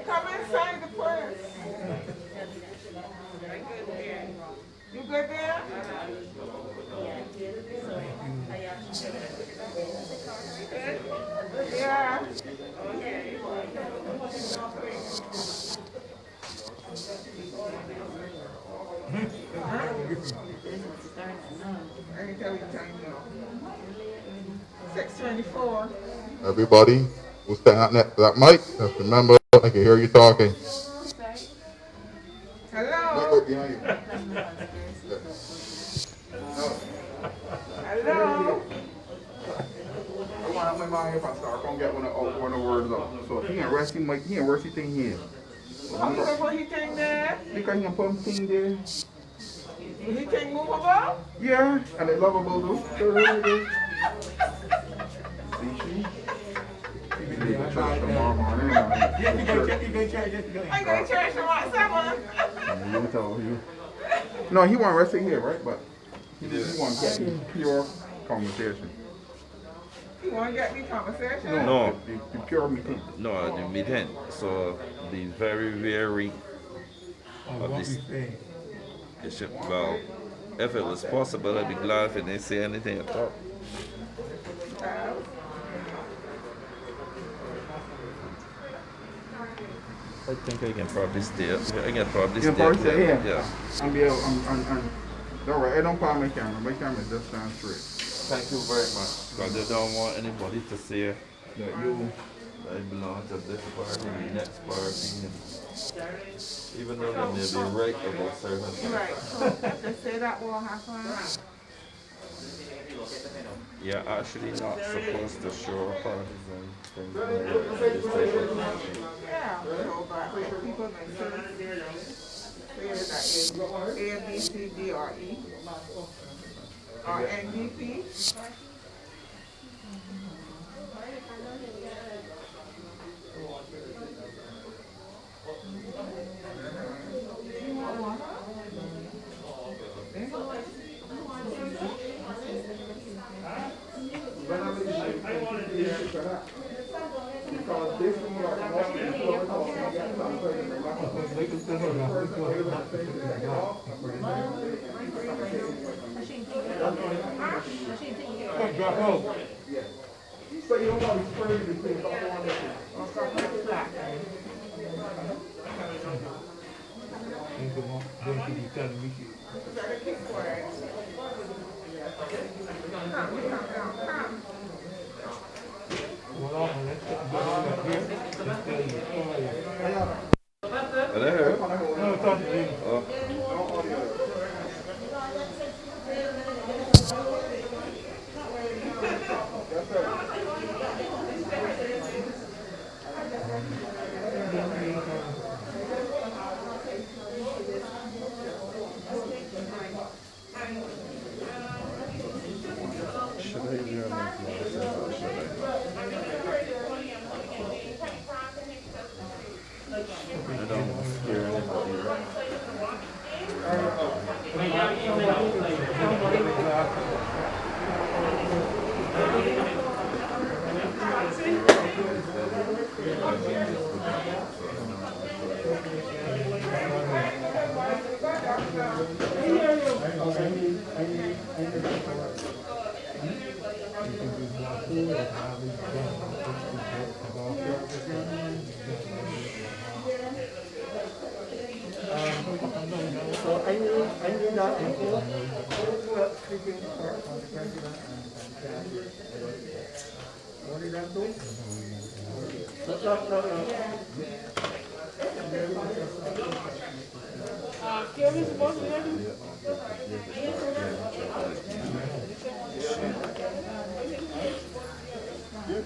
Come inside the place. You good there? Yeah. I can tell you time now. 6:24. Everybody who's standing at that mic, just remember, I can hear you talking. Hello. Behind you. Hello. I want my mind if I start gonna get one of the words up. So he ain't rusty mic, he ain't rusty thing here. What he think there? Because he can put him thing there. He think movable? Yeah, and they lovable too. See she? He be leaving church tomorrow morning. I'm going to church tomorrow 7. You tell you. No, he want rusty here, right? But he want to get pure conversation. You want to get me conversation? No. The pure meeting. No, the meeting. So the very weary of this issue. Well, if it was possible, I'd be glad if they didn't say anything at all. I think I can probably stay. I can probably You stay. can probably stay here? Yeah. Don't worry, I don't power my camera. My camera just stands straight. Thank you very much. Because I don't want anybody to say That you. I belong to this party, the next party. Even though they may be right about certain things. Right. So if they say that will happen. You're actually not supposed to show parties and things like this type of thing. Yeah. So but people may say that A, B, C, D, or E. Or NDP. Because this one so you don't want to spray these things all on this.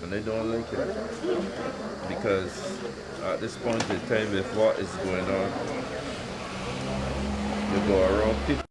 And they don't like it because at this point in time, with what is going on, you go around people.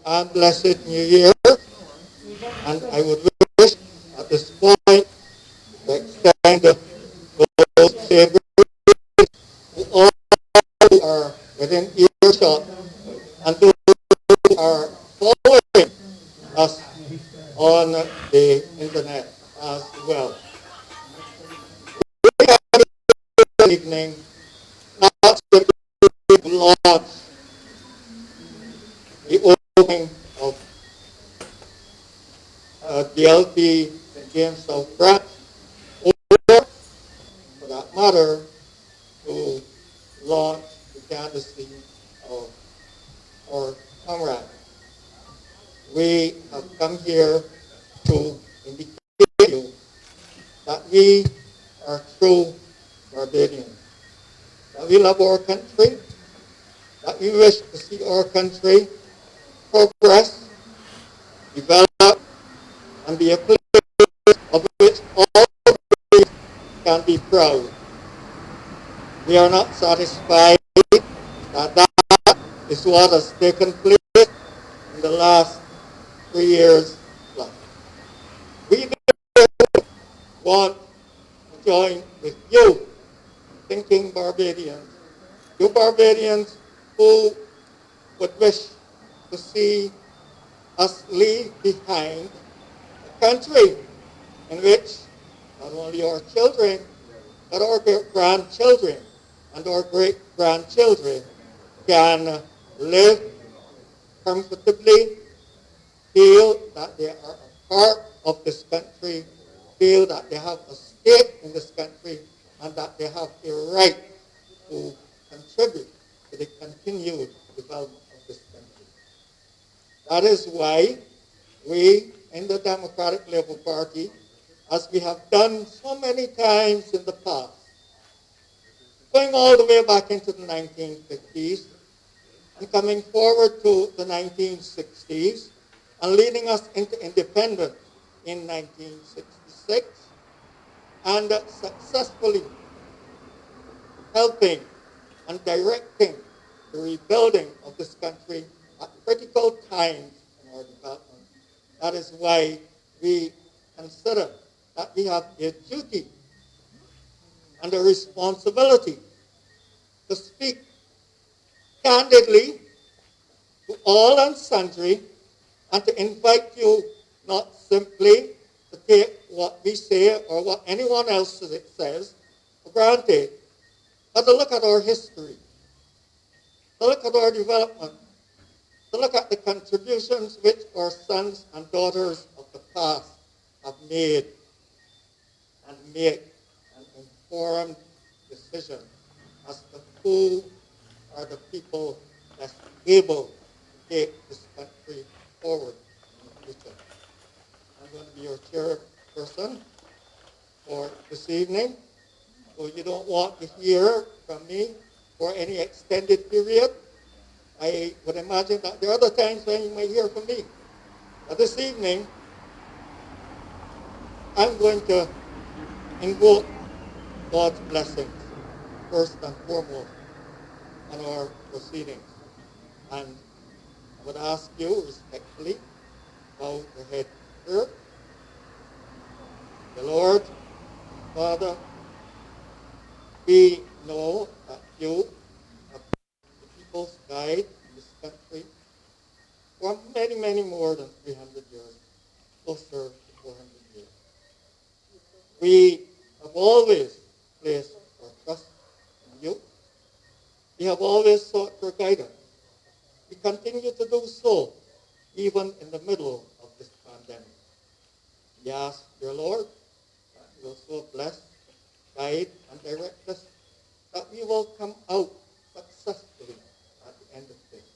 And blessed New Year. And I would wish at this point to extend those same to all who are within earshot and those who are following us on the internet as well. evening, not simply launch the opening of DLP in Jamestown, France, or, for that matter, to launch the candidacy of our comrade. We have come here to indicate to you that we are true Barbadians, that we love our country, that we wish to see our country progress, develop, and be a place of which all can be proud. We are not satisfied that that is what has taken place in the last 3 years plus. We want to join with you, thinking Barbadians, you Barbadians who would wish to see us leave behind a country in which not only our children, but our grandchildren and our great-grandchildren can live comfortably, feel that they are a part of this country, feel that they have a stake in this country, and that they have a right to contribute to the continued development of this country. That is why we in the Democratic Labour Party, as we have done so many times in the past, going all the way back into the 1950s and coming forward to the 1960s and leading us into independence in 1966 and successfully helping and directing the rebuilding of this country at critical times in our development. That is why we consider that we have a duty and a responsibility to speak candidly to all and sundry and to invite you not simply to take what we say or what anyone else says for granted, but to look at our history, to look at our development, to look at the contributions which our sons and daughters of the past have made and make an informed decision as to who are the people that's able to take this country forward in the future. I'm going to be your chairperson for this evening, so you don't want to hear from me for any extended period. I would imagine that there are other times when you may hear from me. But this evening, I'm going to invoke God's blessings, first and foremost, on our proceedings. And I would ask you respectfully, bow your head here. The Lord, Father, we know that you have been the people's guide in this country for many, many more than 300 years, closer to 400 years. We have always placed our trust in you. We have always sought your guidance. We continue to do so, even in the middle of this pandemic. We ask, dear Lord, that you will so bless, guide, and direct us, that we will come out successfully at the end of things.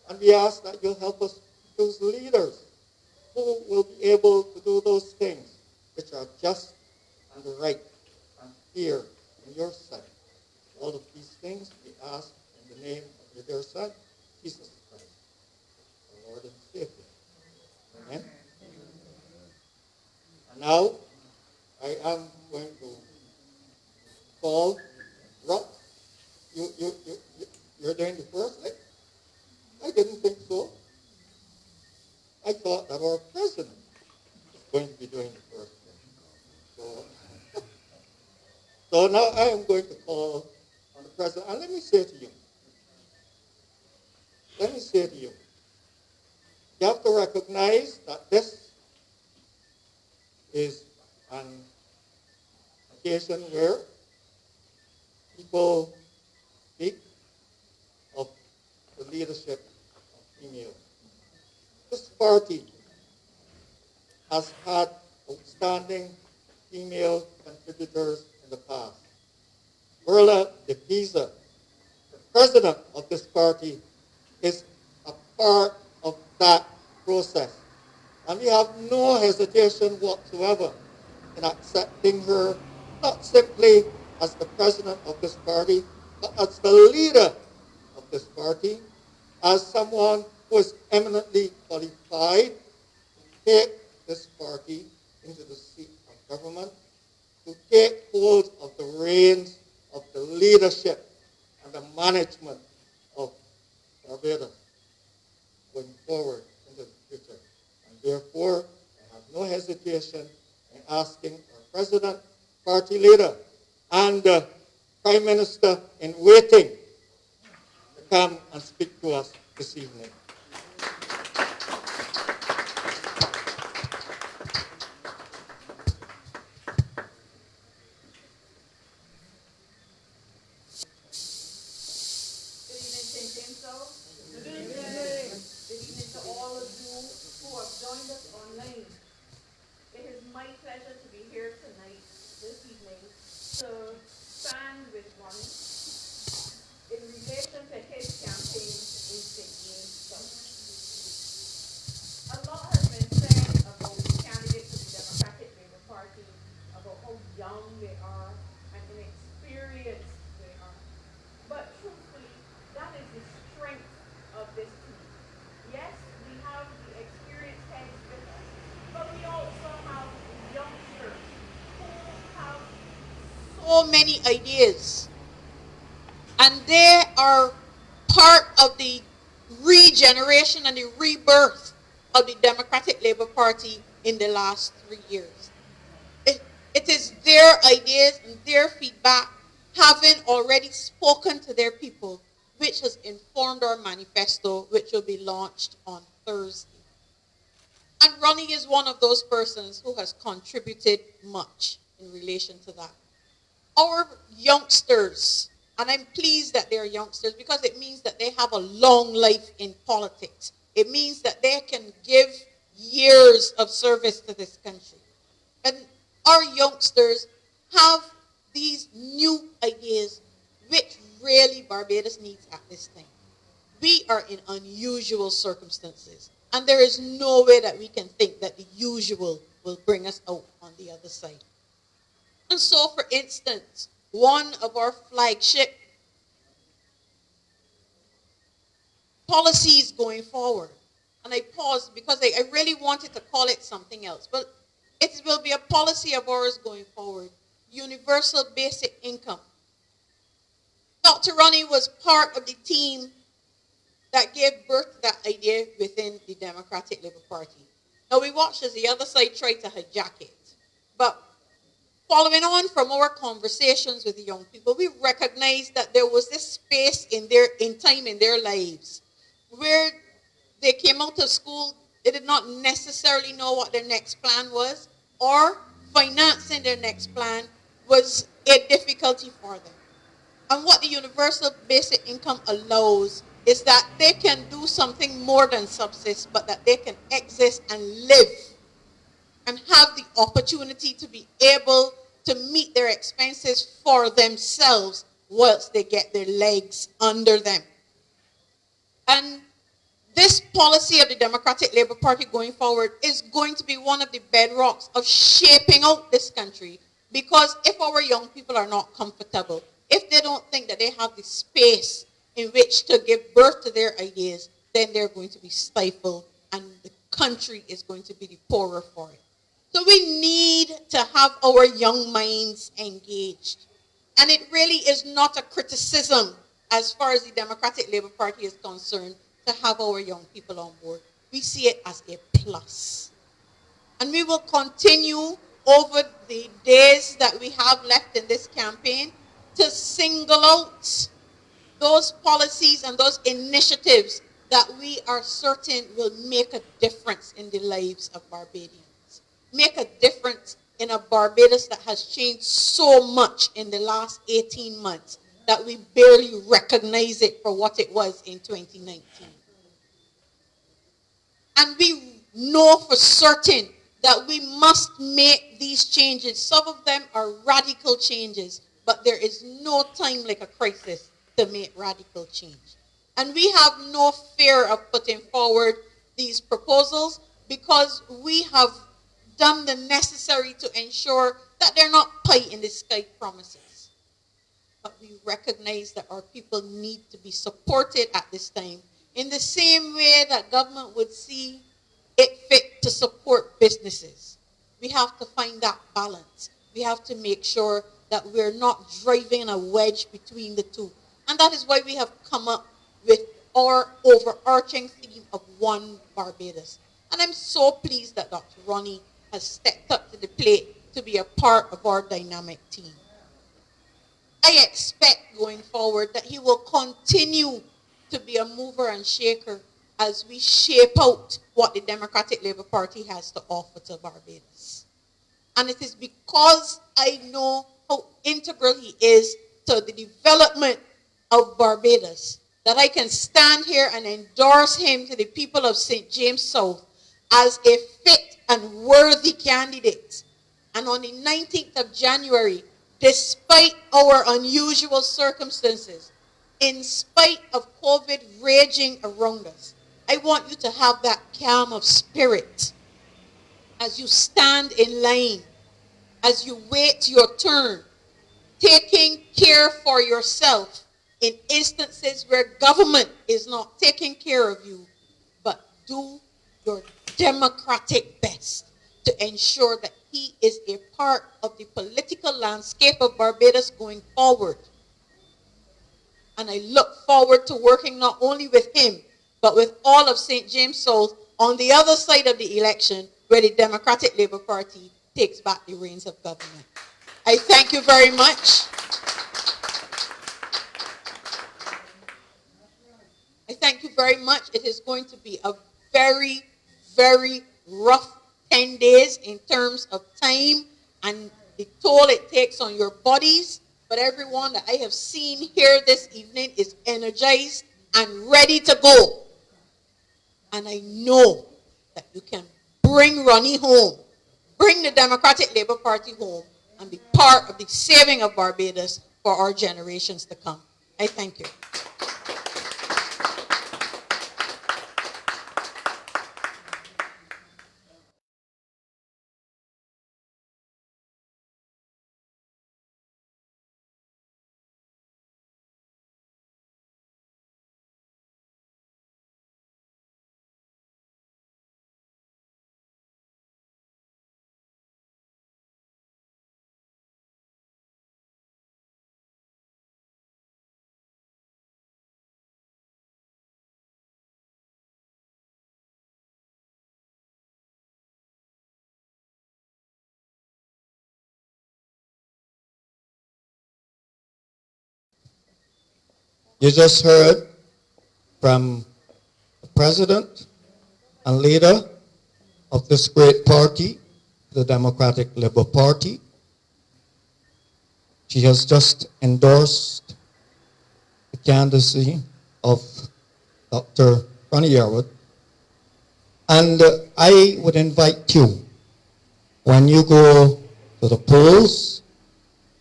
And we ask that you'll help us choose leaders who will be able to do those things which are just and right and fair in your sight. All of these things we ask in the name of your dear Son, Jesus Christ, our Lord and Savior. Amen. And now, I am going to call Rob. You're doing the first? I didn't think so. I thought that our president was going to be doing the first thing. So now I am going to call on the president. And let me say to you, you have to recognize that this is an occasion where people speak of the leadership of female. This party has had outstanding female contributors in the past. Verla De Peiza, the president of this party, is a part of that process. And we have no hesitation whatsoever in accepting her, not simply as the president of this party, but as the leader of this party, as someone who is eminently qualified to take this party into the seat of government, to take hold of the reins of the leadership and the management of Barbados going forward into the future. And therefore, I have no hesitation in asking our president, party leader, and prime minister in waiting to come and speak to us this evening. So many ideas, and they are part of the regeneration and the rebirth of the Democratic Labour Party in the last 3 years. It is their ideas and their feedback, having already spoken to their people, which has informed our manifesto, which will be launched on Thursday. And Ronnie is one of those persons who has contributed much in relation to that. Our youngsters, and I'm pleased that they're youngsters because it means that they have a long life in politics. It means that they can give years of service to this country. And our youngsters have these new ideas which really Barbados needs at this time. We are in unusual circumstances, and there is no way that we can think that the usual will bring us out on the other side. And so, for instance, one of our flagship policies going forward, and I paused because I really wanted to call it something else, but it will be a policy of ours going forward, universal basic income. Dr. Ronnie was part of the team that gave birth to that idea within the Democratic Labour Party. Now, we watched as the other side tried to hijack it, but following on from our conversations with the young people, we recognized that there was this space in time in their lives where they came out of school, they did not necessarily know what their next plan was, or financing their next plan was a difficulty for them. And what the universal basic income allows is that they can do something more than subsist, but that they can exist and live and have the opportunity to be able to meet their expenses for themselves whilst they get their legs under them. And this policy of the Democratic Labour Party going forward is going to be one of the bedrocks of shaping out this country, because if our young people are not comfortable, if they don't think that they have the space in which to give birth to their ideas, then they're going to be stifled and the country is going to be the poorer for it. So we need to have our young minds engaged. And it really is not a criticism as far as the Democratic Labour Party is concerned to have our young people on board. We see it as a plus. And we will continue over the days that we have left in this campaign to single out those policies and those initiatives that we are certain will make a difference in the lives of Barbadians. Make a difference in a Barbados that has changed so much in the last 18 months. that we barely recognize it for what it was in 2019. And we know for certain that we must make these changes. Some of them are radical changes, but there is no time like a crisis to make radical change. And we have no fear of putting forward these proposals because we have done the necessary to ensure that they're not pie-in-the-sky promises. But we recognize that our people need to be supported at this time in the same way that government would see it fit to support businesses. We have to find that balance. We have to make sure that we're not driving a wedge between the two. And that is why we have come up with our overarching theme of One Barbados. And I'm so pleased that Dr. Ronnie has stepped up to the plate to be a part of our dynamic team. I expect going forward that he will continue to be a mover and shaker as we shape out what the Democratic Labour Party has to offer to Barbados. And it is because I know how integral he is to the development of Barbados that I can stand here and endorse him to the people of St. James South as a fit and worthy candidate. And on the 19th of January, despite our unusual circumstances, in spite of COVID raging around us, I want you to have that calm of spirit as you stand in line, as you wait your turn, taking care for yourself in instances where government is not taking care of you, but do your democratic best to ensure that he is a part of the political landscape of Barbados going forward. And I look forward to working not only with him, but with all of St. James South on the other side of the election where the Democratic Labour Party takes back the reins of government. I thank you very much. I thank you very much. It is going to be a very, very rough 10 days in terms of time and the toll it takes on your bodies. But everyone that I have seen here this evening is energized and ready to go. And I know that you can bring Ronnie home, bring the Democratic Labour Party home, and be part of the saving of Barbados for our generations to come. I thank you. You just heard from the president and leader of this great party, the Democratic Labour Party. She has just endorsed the candidacy of Dr. Ronnie Yearwood. And I would invite you, when you go to the polls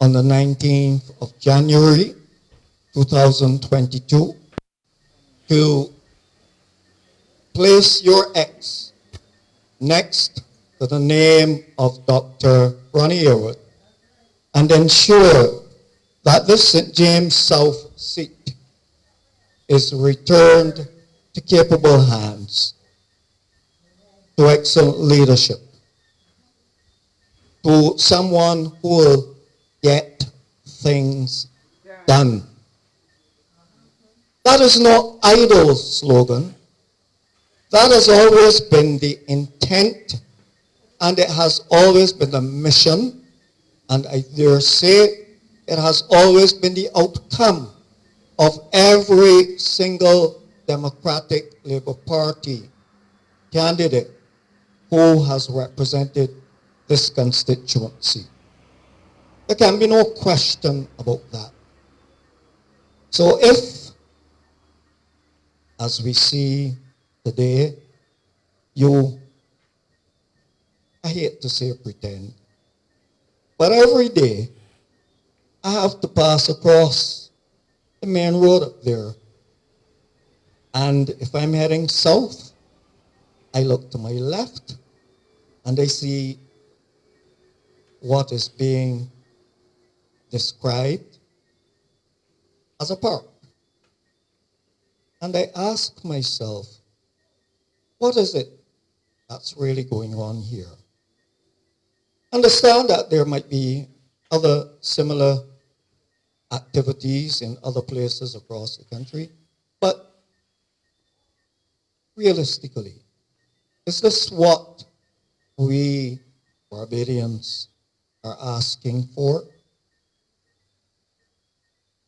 on the 19th of January, 2022, to place your X next to the name of Dr. Ronnie Yearwood and ensure that the St. James South seat is returned to capable hands, to excellent leadership, to someone who will get things done. That is not idle slogan. That has always been the intent, and it has always been the mission, and I dare say it has always been the outcome of every single Democratic Labour Party candidate who has represented this constituency. There can be no question about that. So if, as we see today, I hate to say pretend, but every day I have to pass across the main road up there. And if I'm heading south, I look to my left and I see what is being described as a park. And I ask myself, what is it that's really going on here? Understand that there might be other similar activities in other places across the country, but realistically, is this what we Barbadians are asking for?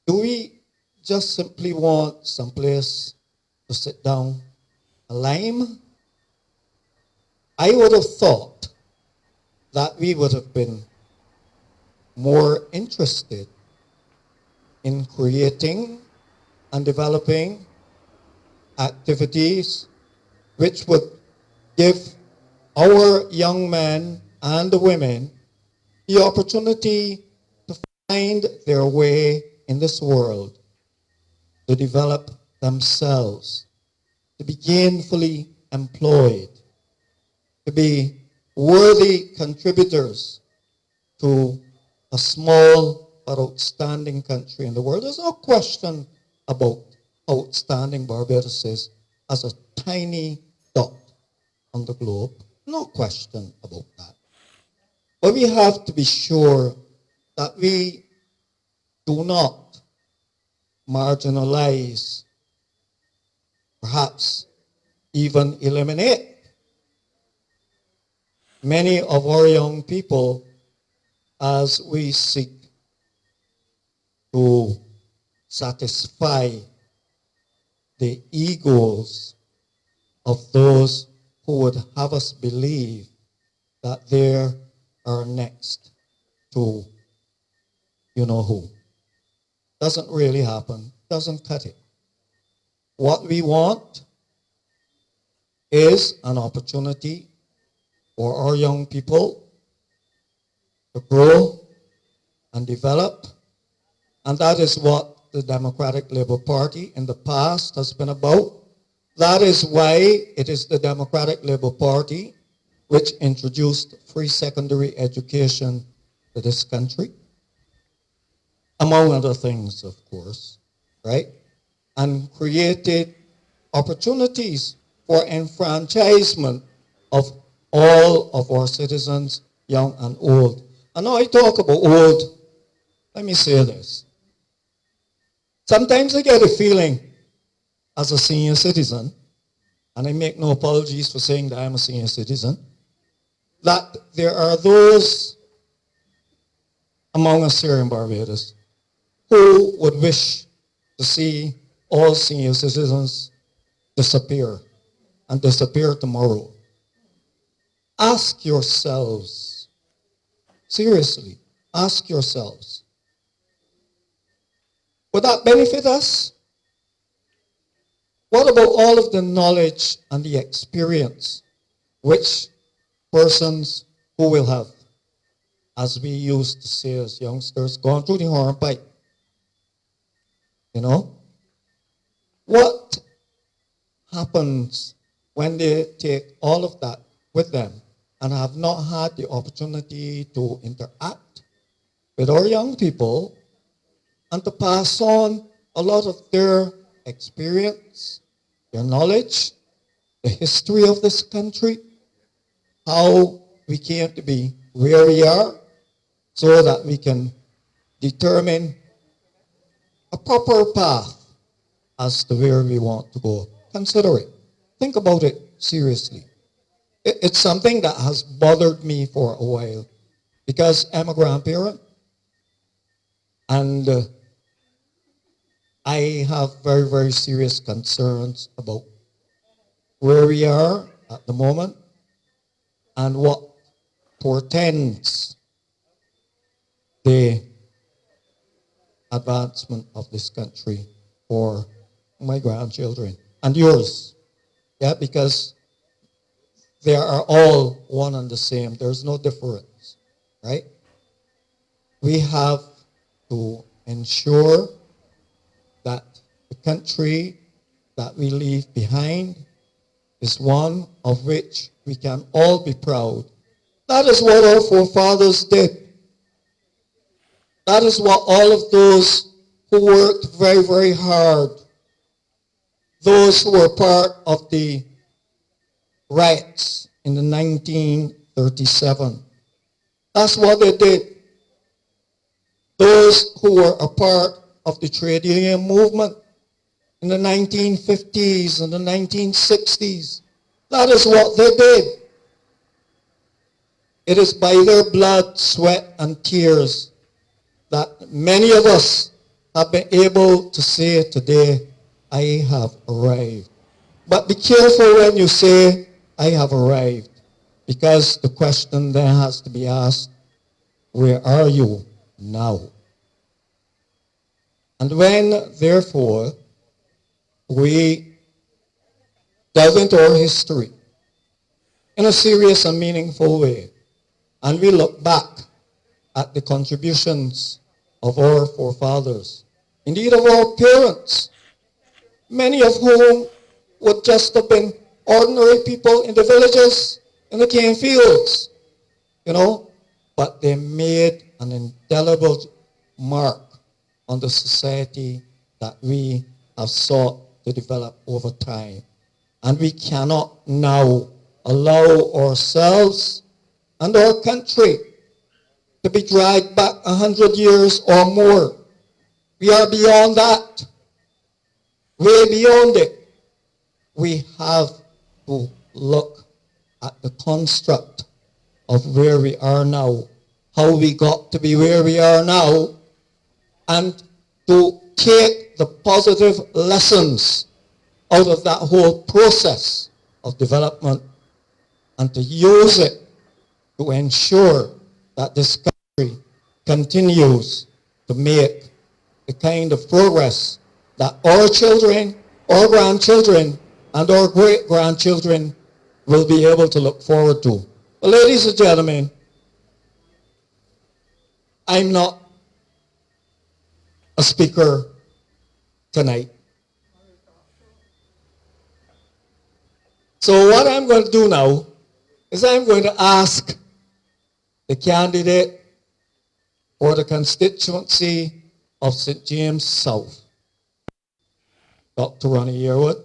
Do we just simply want someplace to sit down a lime? I would have thought that we would have been more interested in creating and developing activities which would give our young men and women the opportunity to find their way in this world, to develop themselves, to be gainfully employed, to be worthy contributors to a small but outstanding country in the world. There's no question about outstanding Barbados is as a tiny dot on the globe. No question about that. But we have to be sure that we do not marginalize, perhaps even eliminate many of our young people as we seek to satisfy the egos of those who would have us believe that they are next to you know who. Doesn't really happen, doesn't cut it. What we want is an opportunity for our young people to grow and develop, and that is what the Democratic Labour Party in the past has been about. That is why it is the Democratic Labour Party which introduced free secondary education to this country, among other things, of course, right? And created opportunities for enfranchisement of all of our citizens, young and old. And now I talk about old, let me say this. Sometimes I get a feeling as a senior citizen, and I make no apologies for saying that I'm a senior citizen, that there are those among us here in Barbados who would wish to see all senior citizens disappear and disappear tomorrow. Ask yourselves, seriously, ask yourselves, would that benefit us? What about all of the knowledge and the experience which persons who will have, as we used to say as youngsters, gone through the hornpipe? You know? What happens when they take all of that with them and have not had the opportunity to interact with our young people and to pass on a lot of their experience, their knowledge, the history of this country, how we came to be where we are, so that we can determine a proper path as to where we want to go. Consider it. Think about it seriously. It's something that has bothered me for a while because I'm a grandparent and I have very, very serious concerns about where we are at the moment and what portends the advancement of this country for my grandchildren and yours. Yeah, because they are all one and the same. There's no difference, right? We have to ensure that the country that we leave behind is one of which we can all be proud. That is what our forefathers did. That is what all of those who worked very, very hard, those who were part of the riots in the 1937, that's what they did. Those who were a part of the trade union movement in the 1950s and the 1960s, that is what they did. It is by their blood, sweat, and tears that many of us have been able to say today, I have arrived. But be careful when you say, I have arrived, because the question then has to be asked, where are you now? And when, therefore, we delve into our history in a serious and meaningful way, and we look back at the contributions of our forefathers, indeed of our parents, many of whom would just have been ordinary people in the villages, in the cane fields, but they made an indelible mark on the society that we have sought to develop over time. And we cannot now allow ourselves and our country to be dragged back 100 years or more. We are beyond that. Way beyond it. We have to look at the construct of where we are now, how we got to be where we are now, and to take the positive lessons out of that whole process of development and to use it to ensure that this country continues to make the kind of progress that our children, our grandchildren, and our great-grandchildren will be able to look forward to. But ladies and gentlemen, I'm not a speaker tonight. So what I'm going to do now is I'm going to ask the candidate for the constituency of St. James South, Dr. Ronnie Yearwood,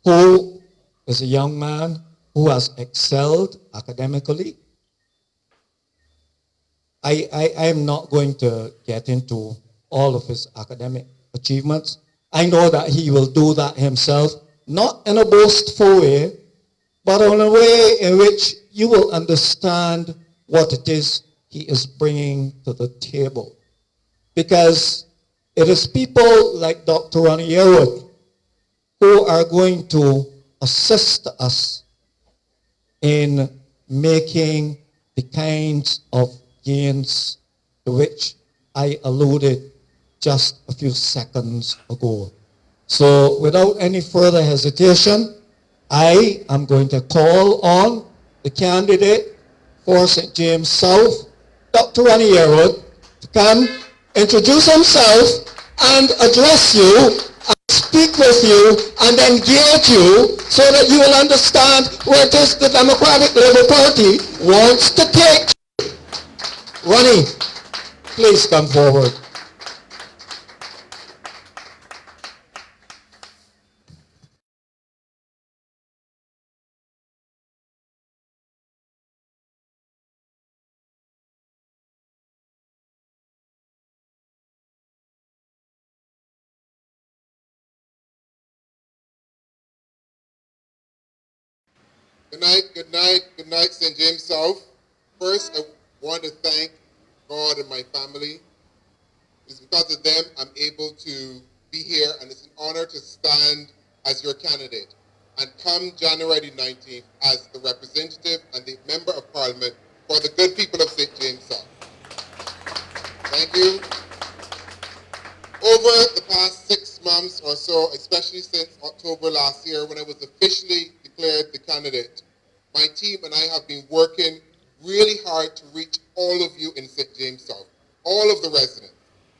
who is a young man who has excelled academically. I am not going to get into all of his academic achievements. I know that he will do that himself, not in a boastful way, but in a way in which you will understand what it is he is bringing to the table. Because it is people like Dr. Ronnie Yearwood who are going to assist us in making the kinds of gains to which I alluded just a few seconds ago. So without any further hesitation, I am going to call on the candidate for St. James South, Dr. Ronnie Yearwood, to come introduce himself and address you, and speak with you, and then gauge you so that you will understand where it is the Democratic Labour Party wants to take. Ronnie, please come forward. Good night, St. James South. First, I want to thank God and my family. It's because of them I'm able to be here, and it's an honor to stand as your candidate and come January 19th as the representative and the member of parliament for the good people of St. James South. Thank you. Over the past 6 months or so, especially since October last year when I was officially declared the candidate, my team and I have been working really hard to reach all of you in St. James South, all of the residents.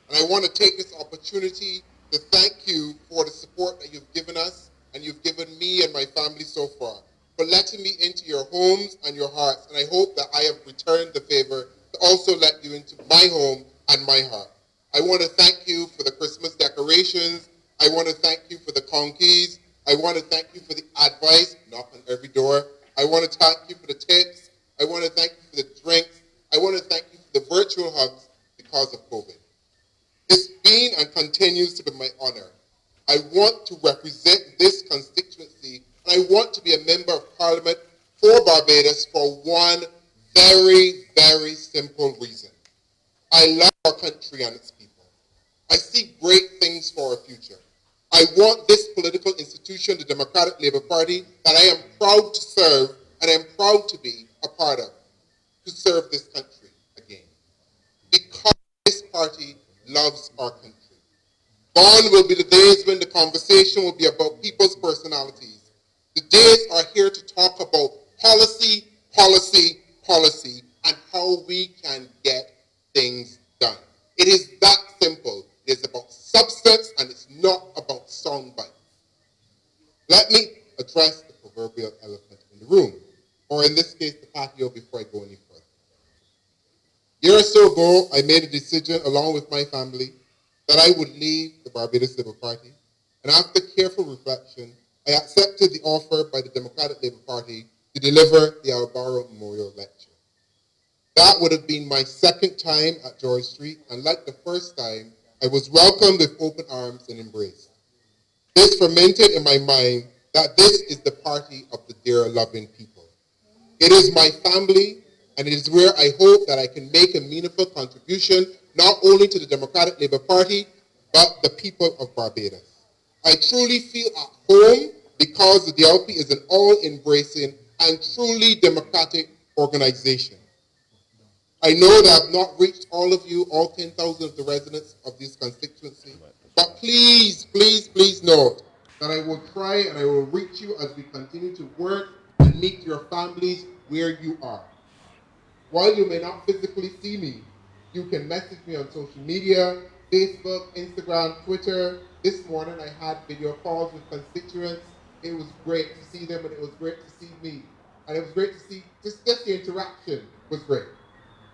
And I want to take this opportunity to thank you for the support that you've given us and you've given me and my family so far, for letting me into your homes and your hearts. And I hope that I have returned the favor to also let you into my home and my heart. I want to thank you for the Christmas decorations. I want to thank you for the conkeys. I want to thank you for the advice, knock on every door. I want to thank you for the tips. I want to thank you for the drinks. I want to thank you for the virtual hugs because of COVID. It's been and continues to be my honor. I want to represent this constituency, and I want to be a member of Parliament for Barbados for one very, very simple reason. I love our country and its people. I see great things for our future. I want this political institution, the Democratic Labour Party, that I am proud to serve and I am proud to be a part of, to serve this country again. Because this party loves our country. Gone will be the days when the conversation will be about people's personalities. The days are here to talk about policy, policy, policy, and how we can get things done. It is that simple. It is about substance and it's not about soundbite. Let me address the proverbial elephant in the room, or in this case, the patio, before I go any further. A year or so ago, I made a decision along with my family that I would leave the Barbados Labour Party, and after careful reflection, I accepted the offer by the Democratic Labour Party to deliver the Albaro Memorial Lecture. That would have been my second time at George Street, and like the first time, I was welcomed with open arms and embraced. This fermented in my mind that this is the party of the dear loving people. It is my family, and it is where I hope that I can make a meaningful contribution, not only to the Democratic Labour Party, but the people of Barbados. I truly feel at home because the DLP is an all-embracing and truly democratic organization. I know that I've not reached all of you, all 10,000 of the residents of this constituency, but please, please, please note that I will try and I will reach you as we continue to work and meet your families where you are. While you may not physically see me, you can message me on social media, Facebook, Instagram, Twitter. This morning I had video calls with constituents. It was great to see them and it was great to see me. And it was great to see, just the interaction was great.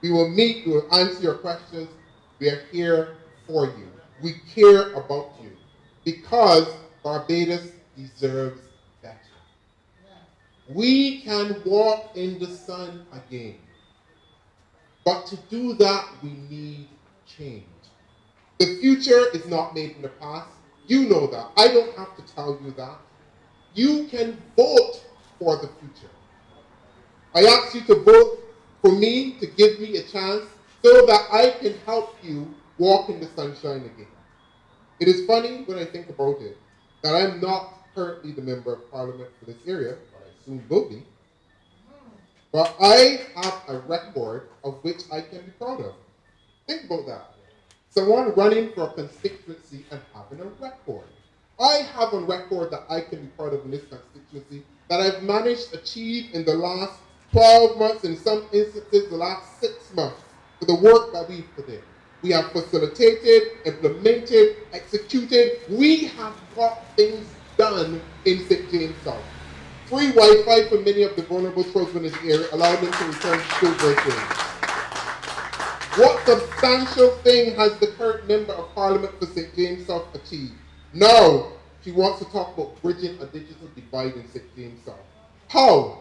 We will meet, we will answer your questions. We are here for you. We care about you because Barbados deserves better. We can walk in the sun again. But to do that, we need change. The future is not made in the past. You know that. I don't have to tell you that. You can vote for the future. I ask you to vote for me, to give me a chance so that I can help you walk in the sunshine again. It is funny when I think about it that I'm not currently the member of Parliament for this area, but I soon will be. But I have a record of which I can be proud of. Think about that. Someone running for a constituency and having a record. I have a record that I can be proud of in this constituency that I've managed to achieve in the last 12 months, in some instances the last 6 months, for the work that we've put in. We have facilitated, implemented, executed. We have got things done in St. James South. Free Wi-Fi for many of the vulnerable children in the area allowed them to return to school break-in. What substantial thing has the current member of Parliament for St. James South achieved? Now, she wants to talk about bridging a digital divide in St. James South. How?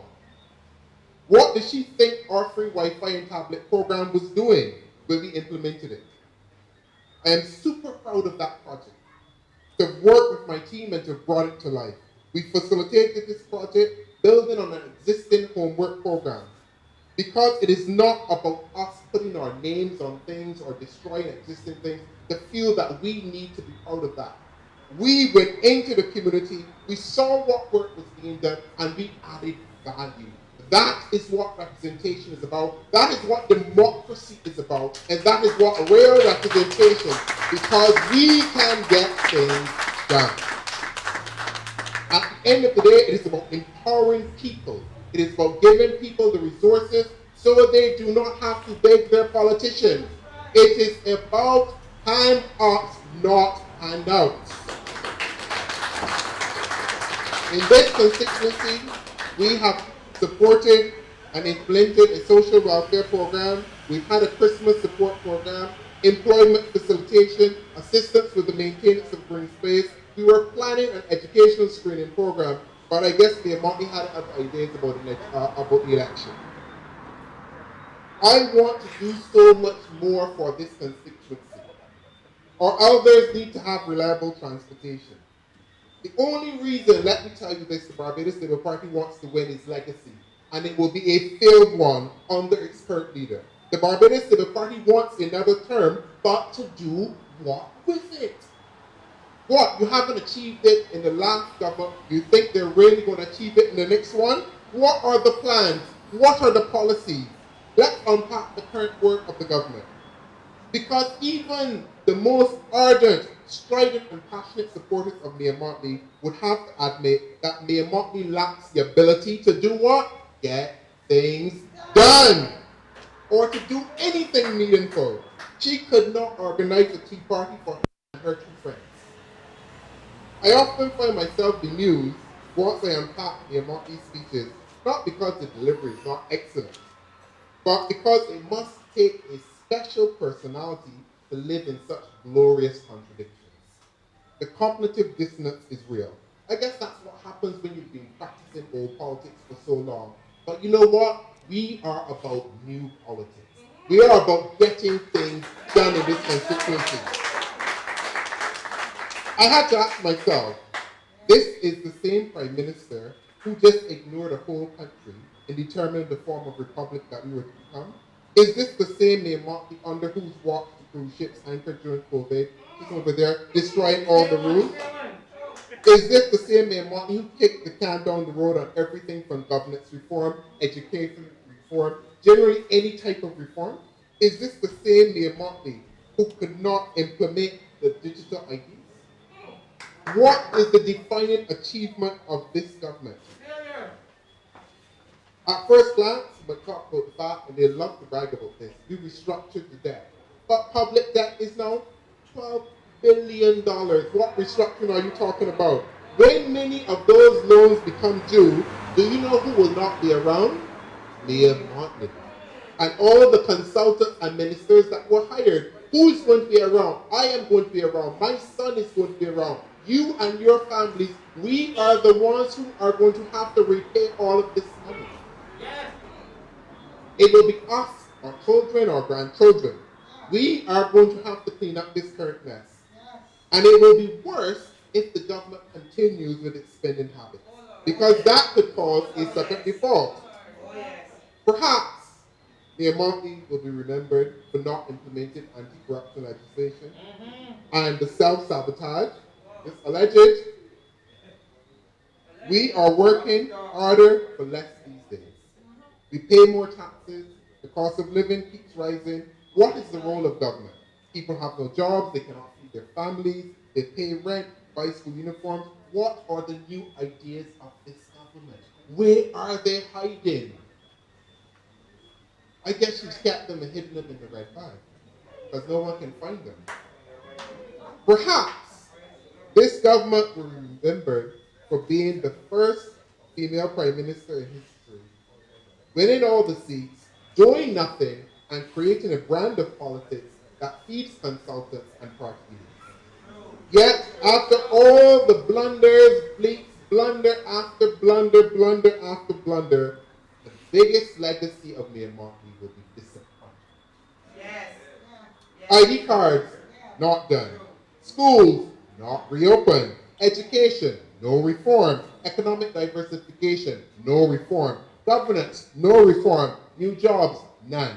What did she think our free Wi-Fi and tablet program was doing when we implemented it? I am super proud of that project. To have worked with my team and to have brought it to life. We facilitated this project building on an existing homework program. Because it is not about us putting our names on things or destroying existing things, to feel that we need to be proud of that. We went into the community, we saw what work was being done, and we added value. That is what representation is about. That is what democracy is about. And that is what real representation, because we can get things done. At the end of the day, it is about empowering people. It is about giving people the resources so they do not have to beg their politicians. It is about hand-ups, not handouts. In this constituency, we have supported and implemented a social welfare program. We've had a Christmas support program, employment facilitation, assistance with the maintenance of green space. We were planning an educational screening program, but I guess the Monty had other ideas about the election. I want to do so much more for this constituency. Our elders need to have reliable transportation. The only reason, let me tell you this, the Barbados Labour Party wants to win is legacy, and it will be a failed one under its current leader. The Barbados Labour Party wants another term, but to do what with it? What? You haven't achieved it in the last government. You think they're really going to achieve it in the next one? What are the plans? What are the policies? Let's unpack the current work of the government. Because even the most ardent, strident, and passionate supporters of Mayor Motley would have to admit that Mayor Motley lacks the ability to do what? Get things done. Or to do anything meaningful. She could not organize a tea party for her and her two friends. I often find myself bemused once I unpack Mayor Motley's speeches, not because the delivery is not excellent, but because it must take a special personality to live in such glorious contradictions. The cognitive dissonance is real. I guess that's what happens when you've been practicing old politics for so long. But you know what? We are about new politics. We are about getting things done in this constituency. I had to ask myself, this is the same Prime Minister who just ignored a whole country in determining the form of republic that we were to become? Is this the same Mayor Motley under whose watch the cruise ships anchored during COVID, just over there, destroying all the rules? Is this the same Mayor Motley who kicked the can down the road on everything from governance reform, education reform, generally any type of reform? Is this the same Mayor Motley who could not implement the digital IDs? What is the defining achievement of this government? At first glance, we talk about the fact, and they love to brag about this, we restructured the debt. But public debt is now $12 billion. What restructuring are you talking about? When many of those loans become due, do you know who will not be around? Mayor Motley. And all the consultants and ministers that were hired. Who's going to be around? I am going to be around. My son is going to be around. You and your families, we are the ones who are going to have to repay all of this money. It will be us, our children, our grandchildren. We are going to have to clean up this current mess. And it will be worse if the government continues with its spending habits. Because that could cause a second default. Perhaps Mayor Motley will be remembered for not implementing anti-corruption legislation and the self-sabotage. It's alleged. We are working harder for less these days. We pay more taxes. The cost of living keeps rising. What is the role of government? People have no jobs. They cannot feed their families. They pay rent, buy school uniforms. What are the new ideas of this government? Where are they hiding? I guess she's kept them and hidden them in the red bag because no one can find them. Perhaps this government will be remembered for being the first female prime minister in history, winning all the seats, doing nothing, and creating a brand of politics that feeds consultants and party leaders. Yet, after all the blunders, blunder after blunder, blunder after blunder, the biggest legacy of Mayor Motley will be disappointment. ID cards, not done. Schools, not reopened. Education, no reform. Economic diversification, no reform. Governance, no reform. New jobs, none.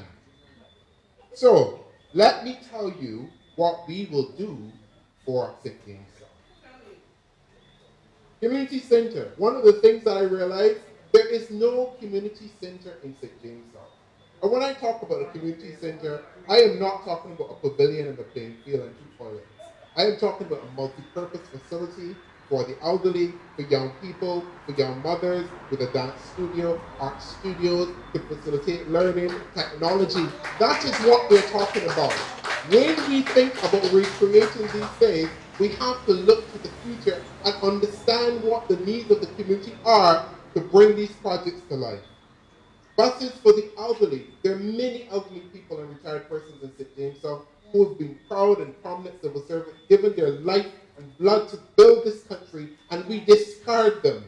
So, let me tell you what we will do for St. James South. Community Center, one of the things that I realized, There is no community center in St. James South. And when I talk about a community center, I am not talking about a pavilion and a playing field and 2 toilets. I am talking about a multi-purpose facility for the elderly, for young people, for young mothers, with a dance studio, art studios, to facilitate learning, technology. That is what we're talking about. When we think about recreating these things, we have to look to the future and understand what the needs of the community are to bring these projects to life. Buses for the elderly. There are many elderly people and retired persons in St. James South who have been proud and prominent civil servants, given their life and blood to build this country, and we discard them.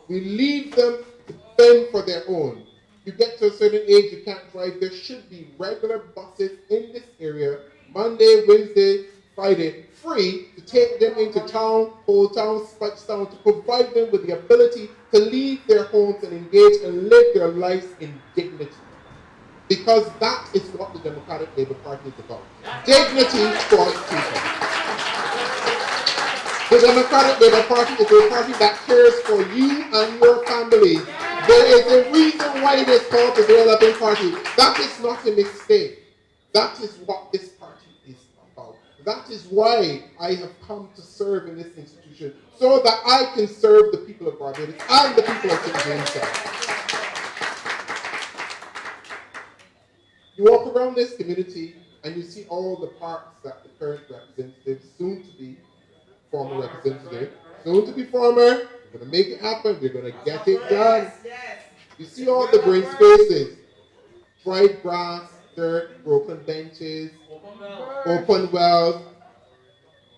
We leave them to fend for their own. You get to a certain age, you can't drive. There should be regular buses in this area, Monday, Wednesday, Friday, free to take them into town, Old Town, Spudstown, to provide them with the ability to leave their homes and engage and live their lives in dignity. Because that is what the Democratic Labour Party is about. Dignity for its people. The Democratic Labour Party is a party that cares for you and your family. There is a reason why it is called the Verla De Peiza Party. That is not a mistake. That is what this party is about. That is why I have come to serve in this institution, so that I can serve the people of Barbados and the people of St. James South. You walk around this community and you see all the parks that the current representative, soon to be former representative, soon to be former, we're going to make it happen, we're going to get it done. You see all the green spaces, dried grass, dirt, broken benches, open wells.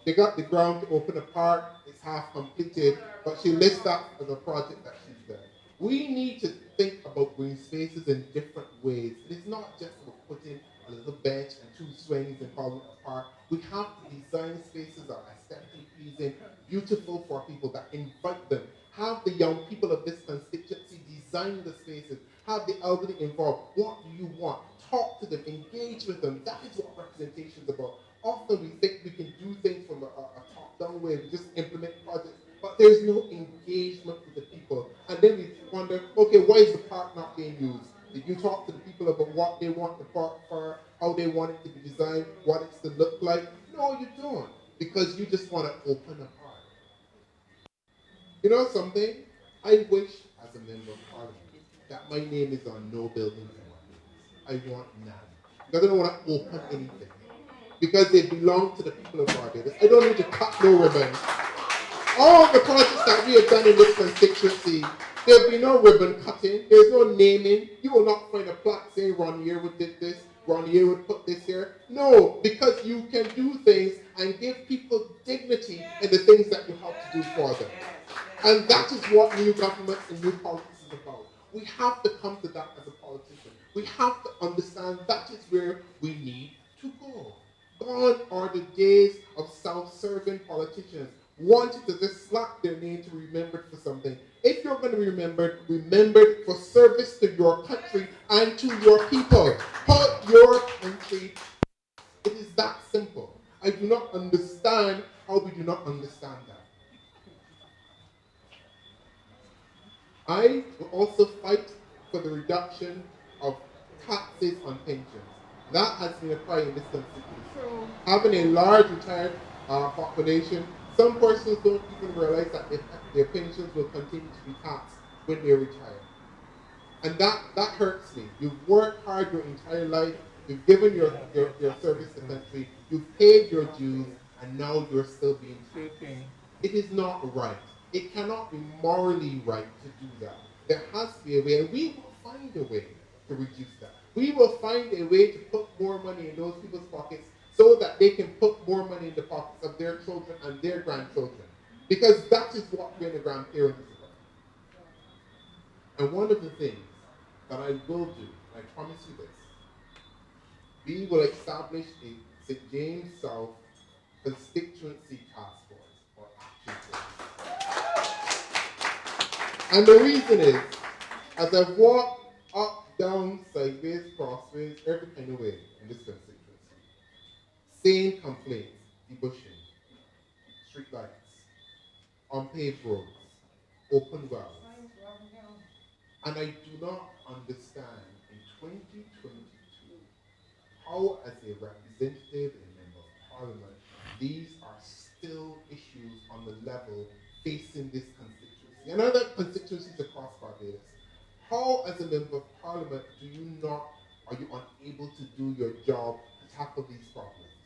They got the ground to open a park, it's half completed, but she lists that as a project that she's done. We need to think about green spaces in different ways. It's not just about putting a little bench and 2 swings and calling it a park. We have to design spaces that are aesthetically pleasing, beautiful for people, that invite them. Have the young people of this constituency design the spaces. Have the elderly involved. What do you want? Talk to them, engage with them. That is what representation is about. Often we think we can do things from a top-down way, we just implement projects, but there's no engagement with the people. And then we wonder, okay, why is the park not being used? Did you talk to the people about what they want the park for, how they want it to be designed, what it's to look like? No, you don't, because you just want to open a park. You know something? I wish, as a member of parliament, that my name is on no buildings. I want none. Because I don't want to open anything. Because they belong to the people of Barbados. I don't need to cut no ribbon. All the projects that we have done in this constituency, there'll be no ribbon cutting. There's no naming. You will not find a plaque saying Ronnie Yearwood did this, Ronnie Yearwood put this here. No, because you can do things and give people dignity in the things that you help to do for them. And that is what new government and new politics is about. We have to come to that as a politician. We have to understand that is where we need to go. Gone are the days of self-serving politicians wanting to just slap their name to be remembered for something. If you're going to be remembered for service to your country and to your people. Put your country. It is that simple. I do not understand how we do not understand that. I will also fight for the reduction of taxes on pensions. That has been a cry in this constituency. Having a large retired population, some persons don't even realize that their pensions will continue to be taxed when they retire. And that hurts me. You've worked hard your entire life, you've given your service to the country, you've paid your dues, and now you're still being taxed. It is not right. It cannot be morally right to do that. There has to be a way, and we will find a way to reduce that. We will find a way to put more money in those people's pockets so that they can put more money in the pockets of their children and their grandchildren. Because that is what being a grandparent is about. And one of the things that I will do, I promise you this, we will establish a St. James South constituency task force or action force. And the reason is, as I've walked up, down, sideways, crossways, every kind of way in this constituency, same complaints: debushing, street lights, unpaved roads, open wells, And I do not understand in 2022 how, as a representative and member of parliament, these are still issues on the level facing this constituency and other constituencies across Barbados. How, as a member of parliament, are you unable to do your job to tackle these problems?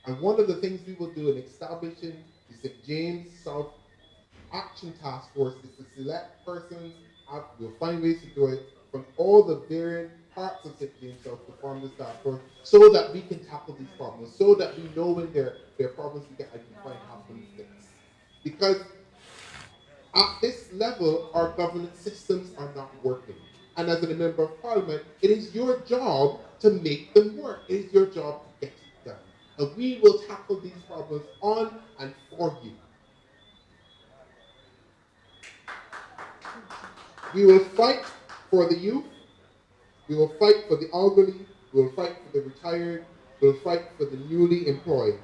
And one of the things we will do in establishing the St. James South Action Task Force is to select persons, we'll find ways to do it, from all the varying parts of St. James South to form this task force so that we can tackle these problems, so that we know when there are problems we can identify and have them fixed. Because at this level, our governance systems are not working. And as a member of parliament, it is your job to make them work. It is your job to get it done. And we will tackle these problems on and for you. We will fight for the youth. We will fight for the elderly. We will fight for the retired. We will fight for the newly employed.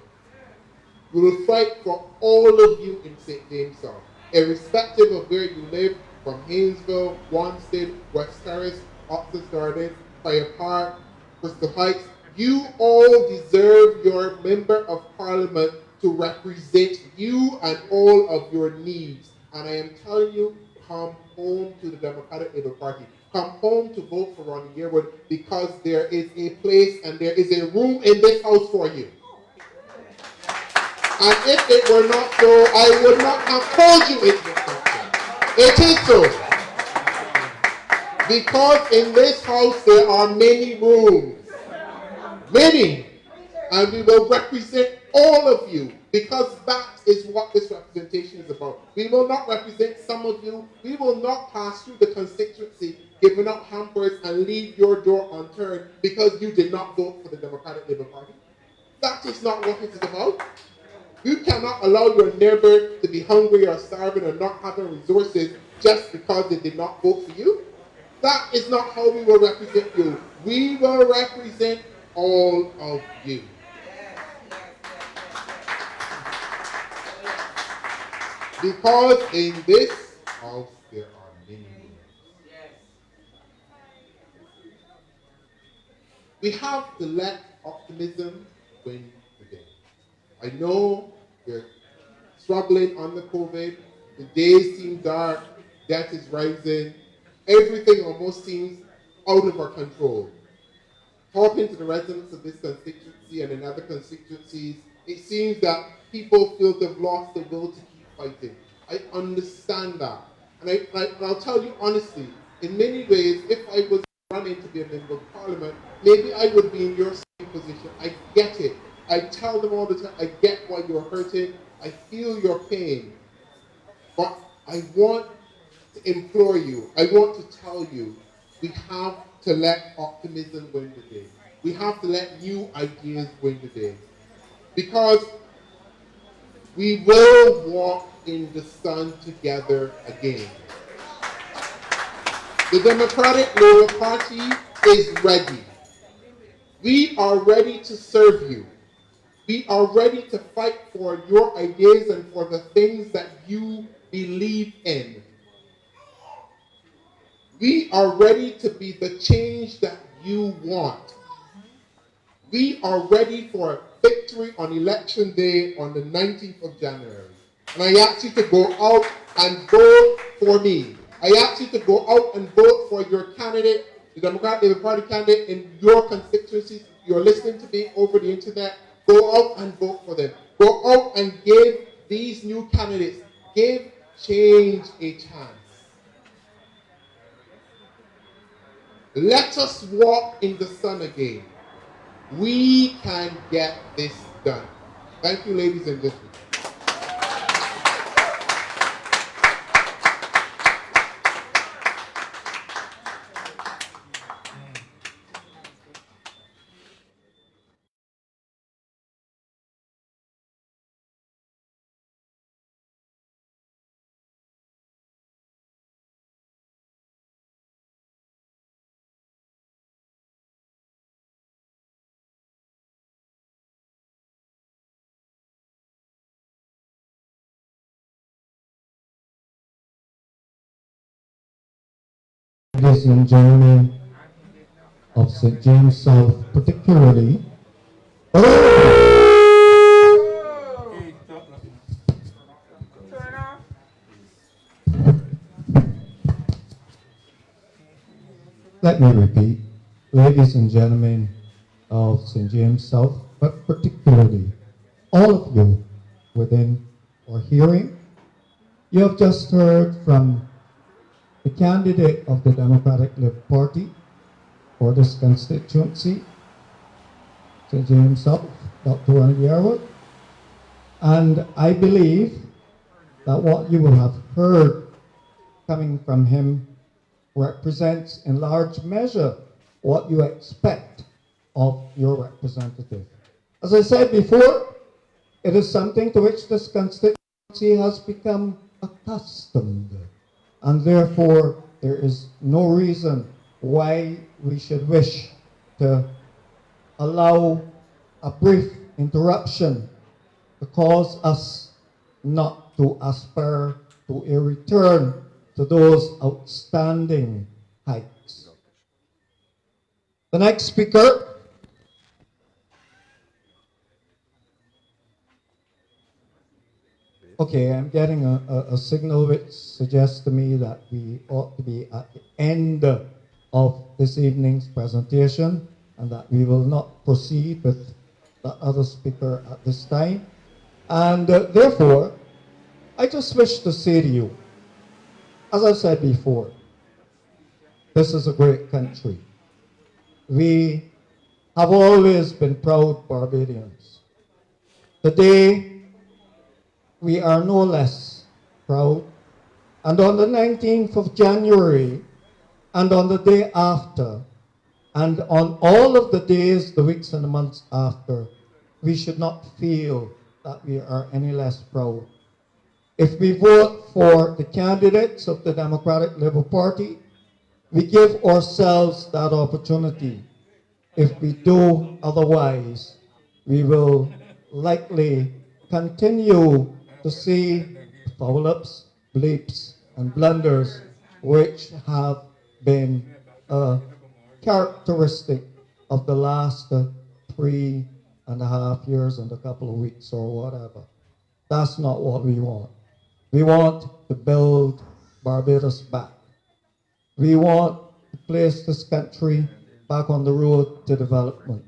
We will fight for all of you in St. James South, irrespective of where you live, from Haynesville, Wanstead, West Terrace, Oxford Gardens, Fire Park, Crystal Heights. You all deserve your member of parliament to represent you and all of your needs. And I am telling you, come home to the Democratic Labour Party. Come home to vote for Ronnie Yearwood, because there is a place and there is a room in this house for you. And if it were not so, I would not have told you it was so. It is so. Because in this house there are many rooms. Many. And we will represent all of you, because that is what this representation is about. We will not represent some of you. We will not pass through the constituency giving out hampers and leave your door unturned because you did not vote for the Democratic Labour Party. That is not what it is about. You cannot allow your neighbor to be hungry or starving or not having resources just because they did not vote for you. That is not how we will represent you. We will represent all of you. Because in this house there are many rooms. We have to let optimism win the day. I know we're struggling under COVID. The days seem dark. Death is rising. Everything almost seems out of our control. Talking to the residents of this constituency and in other constituencies, it seems that people feel they've lost the will to keep fighting. I understand that. And I'll tell you honestly, in many ways, if I was running to be a member of parliament, maybe I would be in your same position. I get it. I tell them all the time, I get why you're hurting. I feel your pain. But I want to implore you, I want to tell you, we have to let optimism win the day. We have to let new ideas win the day. Because we will walk in the sun together again. The Democratic Labour Party is ready. We are ready to serve you. We are ready to fight for your ideas and for the things that you believe in. We are ready to be the change that you want. We are ready for victory on election day on the 19th of January. And I ask you to go out and vote for me. I ask you to go out and vote for your candidate, the Democratic Labour Party candidate in your constituencies. You're listening to me over the internet. Go out and vote for them. Go out and give these new candidates, give change a chance. Let us walk in the sun again. We can get this done. Thank you, ladies and gentlemen. ladies and gentlemen of St. James South particularly. Turn off. Let me repeat, ladies and gentlemen of St. James South, but particularly all of you within or hearing, you have just heard from the candidate of the Democratic Liberal Party for this constituency, St. James South, Dr. Ronnie Yearwood. And I believe that what you will have heard coming from him represents in large measure what you expect of your representative. As I said before, it is something to which this constituency has become accustomed, and therefore there is no reason why we should wish to allow a brief interruption to cause us not to aspire to a return to those outstanding heights. The next speaker Okay, I'm getting a signal which suggests to me that we ought to be at the end of this evening's presentation and that we will not proceed with the other speaker at this time. And therefore, I just wish to say to you, as I said before, this is a great country. We have always been proud Barbadians. Today, we are no less proud. And on the 19th of January, and on the day after, and on all of the days, the weeks, and the months after, we should not feel that we are any less proud. If we vote for the candidates of the Democratic Liberal Party, we give ourselves that opportunity. If we do otherwise, we will likely continue to see foul-ups, bleeps, and blunders which have been characteristic of the last 3.5 years and a couple of weeks or whatever. That's not what we want. We want to build Barbados back. We want to place this country back on the road to development.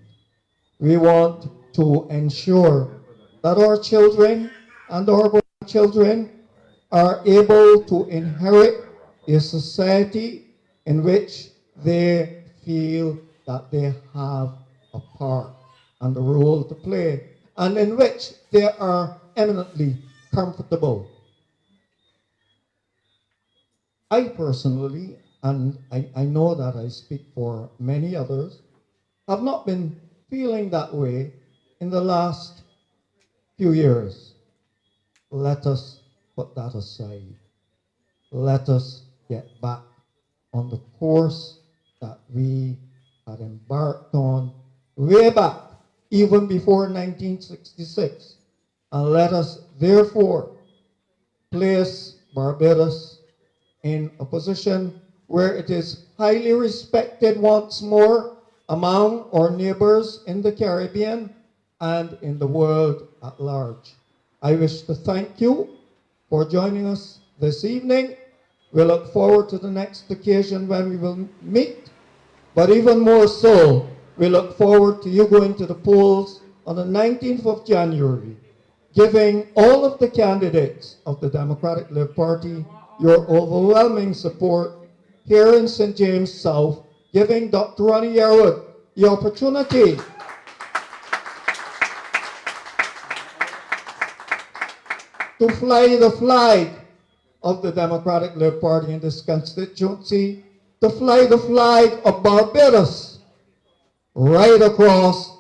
We want to ensure that our children and our grandchildren are able to inherit a society in which they feel that they have a part and a role to play, and in which they are eminently comfortable. I personally, and I know that I speak for many others, have not been feeling that way in the last few years. Let us put that aside. Let us get back on the course that we had embarked on way back, even before 1966. And let us therefore place Barbados in a position where it is highly respected once more among our neighbors in the Caribbean and in the world at large. I wish to thank you for joining us this evening. We look forward to the next occasion when we will meet, but even more so, we look forward to you going to the polls on the 19th of January, giving all of the candidates of the Democratic Liberal Party your overwhelming support here in St. James South, giving Dr. Ronnie Yearwood the opportunity to fly the flag of the Democratic Liberal Party in this constituency, to fly the flag of Barbados right across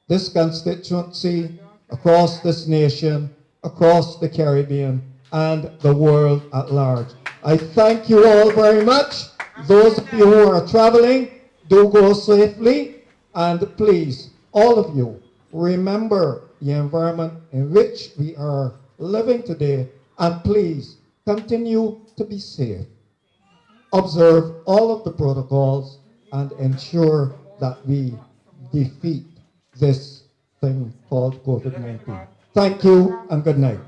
this constituency, across this nation, across the Caribbean, and the world at large. I thank you all very much. Those of you who are traveling, do go safely, and please, all of you, remember the environment in which we are living today, and please continue to be safe. observe all of the protocols and ensure that we defeat this thing called COVID-19. Thank you and good night.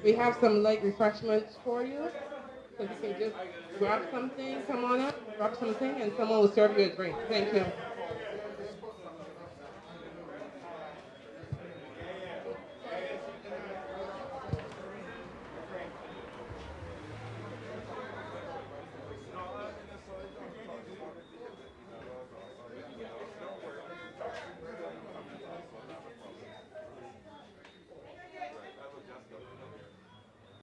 We have some light refreshments for you. So if you can just grab something, come on up, grab something, and someone will serve you a drink. Thank you.